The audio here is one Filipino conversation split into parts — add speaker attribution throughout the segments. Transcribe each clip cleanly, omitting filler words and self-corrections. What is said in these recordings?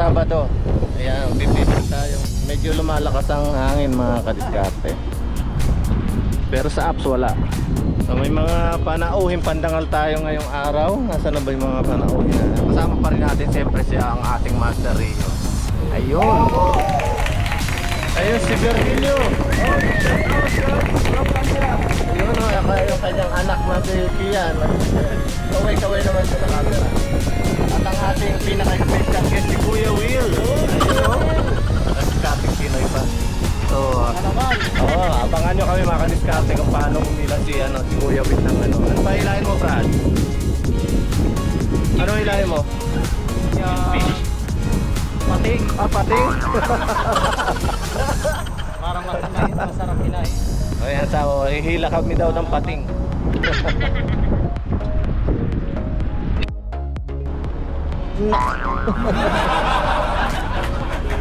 Speaker 1: Sabado. Ayan, bibigyan tayo. Medyo lumalakas ang hangin mga kadiskarte. Pero sa apps wala. So may mga panauhin pandangal tayo ngayong araw. Nasaan na ba yung mga panauhin na? Kasama pa rin natin siyempre siya ang ating Master Rio. Ayun. Ayun si Virgilio. Ayun o, yung kanyang anak na si Kian. Kaway-kaway naman sa camera. At ang ating pinaka-special guest si Kuya Will. Ayun o. Nagkating Pinoy pa. So, abangan nyo kami mga kadiskarte kung paano umila si Kuya Will ng ano. Ano ba hilahin mo, Brad? Ano hilahin mo? Fish. Pating. Ah, pating?
Speaker 2: Parang masarap hilahin.
Speaker 1: O yan, so, hihila kami daw ng pating.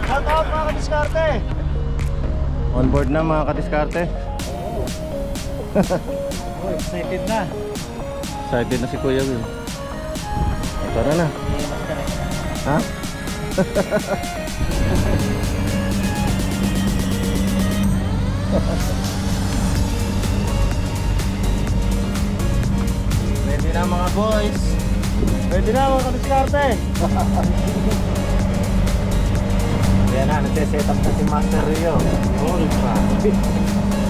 Speaker 2: Shout out mga kadiskarte!
Speaker 1: On board na mga kadiskarte.
Speaker 2: Oh, excited na.
Speaker 1: Excited na si Kuya Will. Tara na. Ha? Ready na mga boys.
Speaker 2: Ready na mga kadiskarte!
Speaker 1: Yan na, nagsiset up na si Master Rio. Holy crap.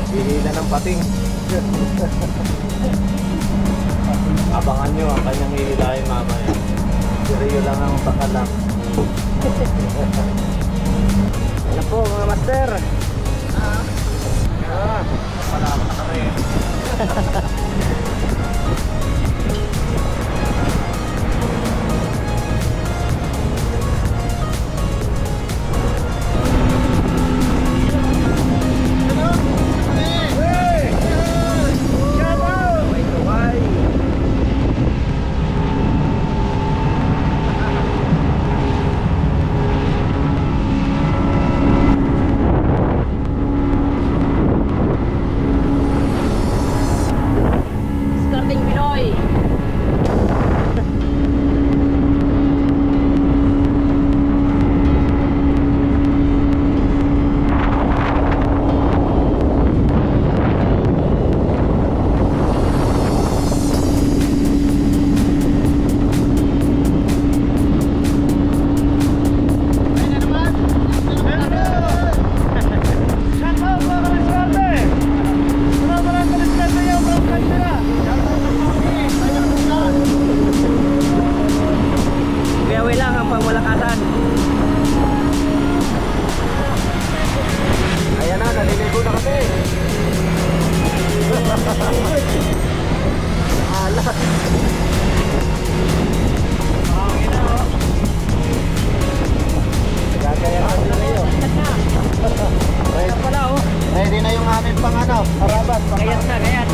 Speaker 1: Hihila ng pating. Abangan nyo ang kanyang hihilahin mamaya. Si Rio lang ang pakalak. Ano po mga master? Palama na rin. Ready na yung aming pangano, harabas,
Speaker 2: Gayat na, gayat.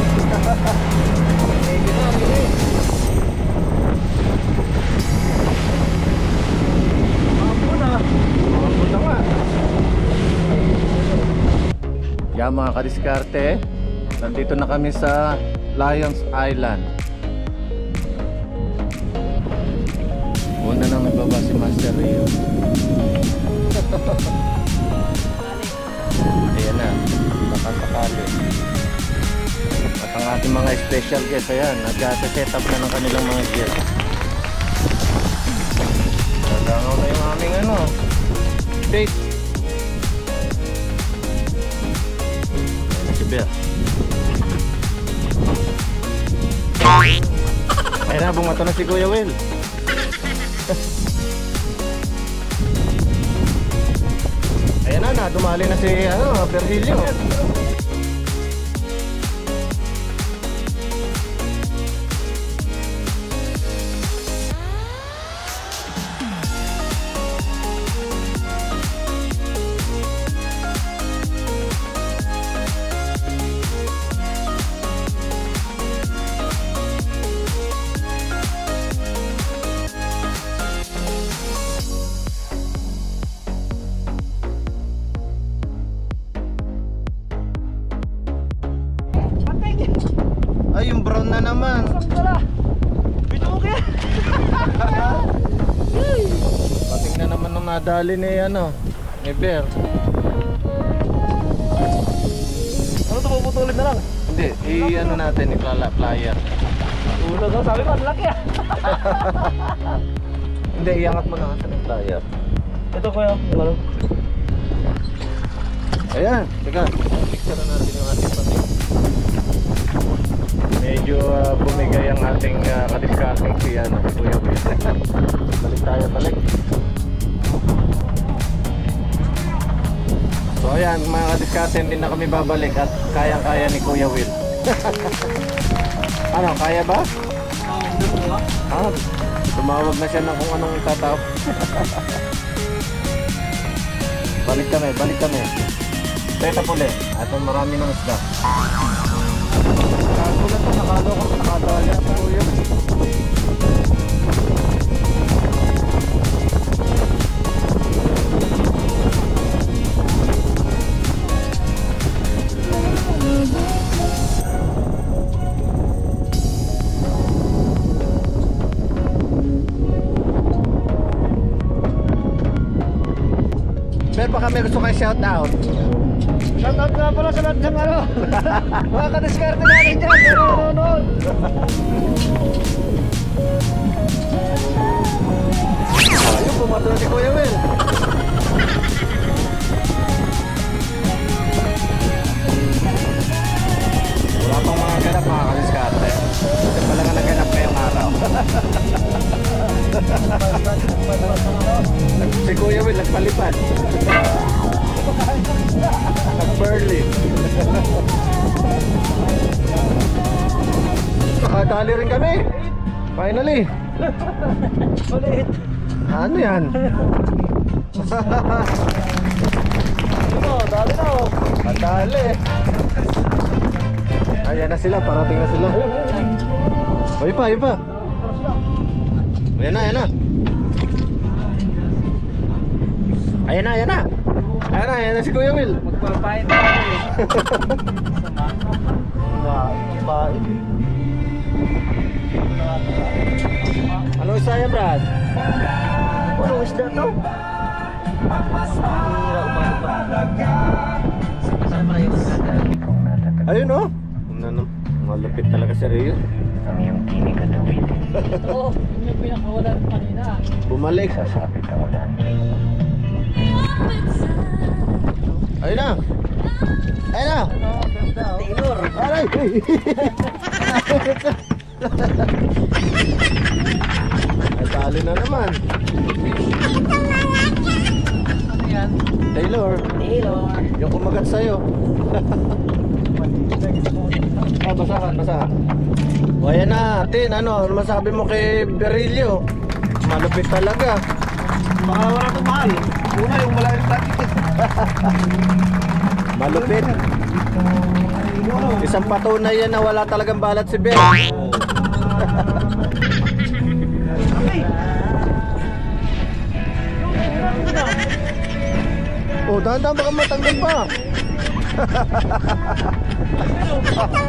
Speaker 1: Yan mga kadiskarte, nandito na kami sa Lions Island. Una nang nagbaba si Master Rio. Ayan na, nakasakali. At ang ating mga special guests, ayan, nag-set up na ng kanilang mga gear. Nagangaw na yung aming date. Ayan na si Bear. Ayan na, bumato na si Kuya Will. Ayan na, dumali na si Virgilio. Ay, yung brown na naman.
Speaker 2: Video mo kaya?
Speaker 1: Pating na naman ng madali ni ni Bear.
Speaker 2: Ano ito, puputulin na lang?
Speaker 1: Hindi, natin, i-flyer.
Speaker 2: Ulo daw, sabi ko, ang laki ah.
Speaker 1: Hindi, iangat mo na kasi ng flyer.
Speaker 2: Ito kuya, ano?
Speaker 1: Ayan, teka, picture na natin yung ating pating. Medyo bumigay ang ating kadiscarding si Kuya Will. Balik tayo, balik. So ayan, mga kadiscarding, din na kami babalik at kayang-kaya ni Kuya Will. Ano, kaya ba? Tumawag na siya ng kung anong itatap. Balik kami, balik kami. Teta puli, at marami ng isda. Nakagulat na, nakadali ako yun. Meron pa kami gusto kayo shout out.
Speaker 2: Shout out nga pala sa lahat ng mga kadiskarte natin dyan, nanonood.
Speaker 1: Ayun, pumato na si Kuya Will. Wala pang mga ganap mga kadiskarte. Kasi pala nga naganap ngayong araw. Si Kuya Will nagpalipad. Nag-Berlin. Nakadali rin kami. Finally.
Speaker 2: Ulit.
Speaker 1: Ano yan?
Speaker 2: Ito, dali na oh.
Speaker 1: Madali. Ayan na sila, parating na sila. O iba, iba. Ayan na, ayan na. Ayan na, ayan na. Ayan na, ayan na si Kuya Will.
Speaker 2: Magpapain na eh. Babae.
Speaker 1: Ano isa yan, Brad?
Speaker 2: Ano isda to? Hira umano pa. Saan pala yung isda?
Speaker 1: Ayun o. Malupit talaga si Rio.
Speaker 2: Oo, yun yung pinakawalan kanina.
Speaker 1: Bumalik. Ayun na. Ayun na.
Speaker 2: Taylor.
Speaker 1: Aray. Ay, tali na naman.
Speaker 2: Ano yan?
Speaker 1: Taylor.
Speaker 2: Taylor.
Speaker 1: Yung kumagat sa'yo. Basa ka, basa ka. O ayan na, Tin, ano masabi mo kay Berilio? Malupit talaga.
Speaker 2: Baka wala itong mahal. Una yung wala yung plastic.
Speaker 1: Malupit. Isang patunay yan na wala talagang balat si Ben. Oh, dahan-dahan baka matanggal pa.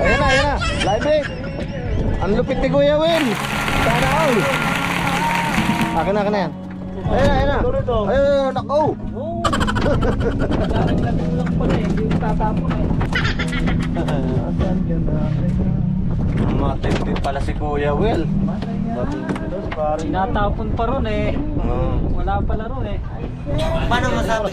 Speaker 1: Ayan na, ayan na. Live bait. Ang lupit ni Kuya Will. Sana all. Akin na, akin na yan. Ayan na, ayan na. Ayun, nako.
Speaker 2: Lalaglag lang pala eh. Hindi mo tatapon eh.
Speaker 1: Matindin pala si Kuya Will.
Speaker 2: Tinatapon pa ron eh. Wala pala ron eh.
Speaker 1: Paano masabi?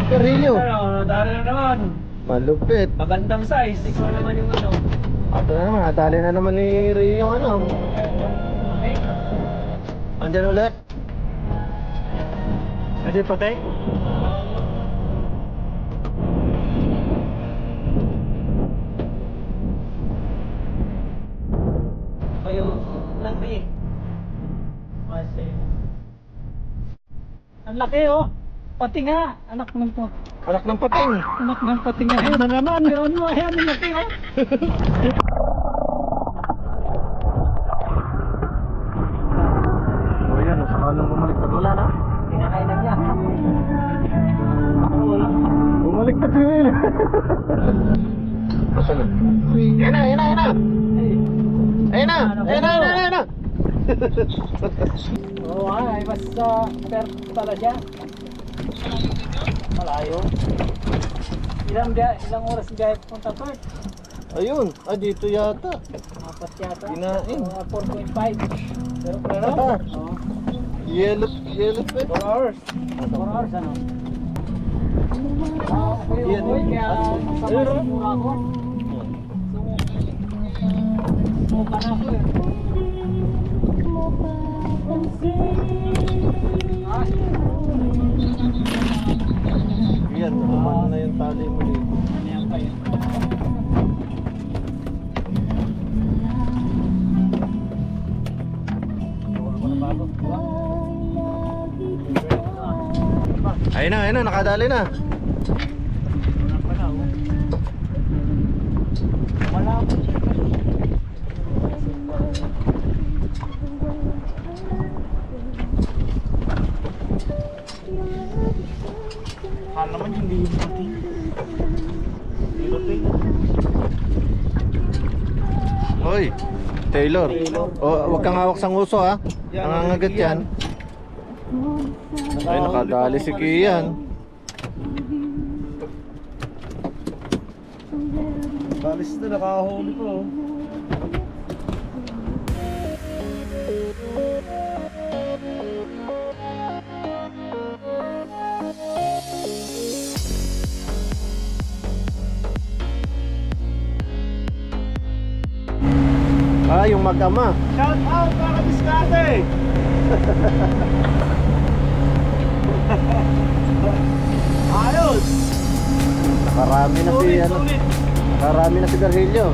Speaker 1: Perilio.
Speaker 2: Dali na naman.
Speaker 1: Malupit.
Speaker 2: Magandang size. Ikaw naman yung ano.
Speaker 1: Ito na naman, natali na naman ni Rio yung ano. Andyan ulit.
Speaker 2: Pwede patay? Kayo, laki. Ang laki oh. Pati nga, anak ng
Speaker 1: Anak ng pating.
Speaker 2: anak ng pati nga. Ayun na naman, meron mo. Ayan, ang laki oh.
Speaker 1: O yan, sakalang bumalik na wala na.
Speaker 2: Pinakainan niya.
Speaker 1: Bumalik na si Will. Basta na. na! Ayun na, ayun na, ayun na!
Speaker 2: Oo, ay basta per pala siya. Malayo. Ilang oras biyahe punta to?
Speaker 1: Ayun, dito yata.
Speaker 2: Apat yata.
Speaker 1: Kinain.
Speaker 2: 4.5. Pero pero? Oo.
Speaker 1: Yellow pet.
Speaker 2: 4 hours. 4 hours ano?
Speaker 1: Yan.
Speaker 2: Kaya masama mura ako. Sumuka na ako eh.
Speaker 1: Yan, umano na yung tali mo dito.
Speaker 2: Ayan pa yun.
Speaker 1: Ayun na, nakadali na.
Speaker 2: Wala po siya. Naman hindi yung puti.
Speaker 1: Hoy, Taylor. Wag kang hawak sa nguso ha. Nangangagat yan. Ay, nakadali si Kian.
Speaker 2: Balis na nakahuli ko.
Speaker 1: Yung mag-ama.
Speaker 2: Shout out para diskarte! Ayos!
Speaker 1: Nakarami na si ano. Nakarami na si Garhilyo.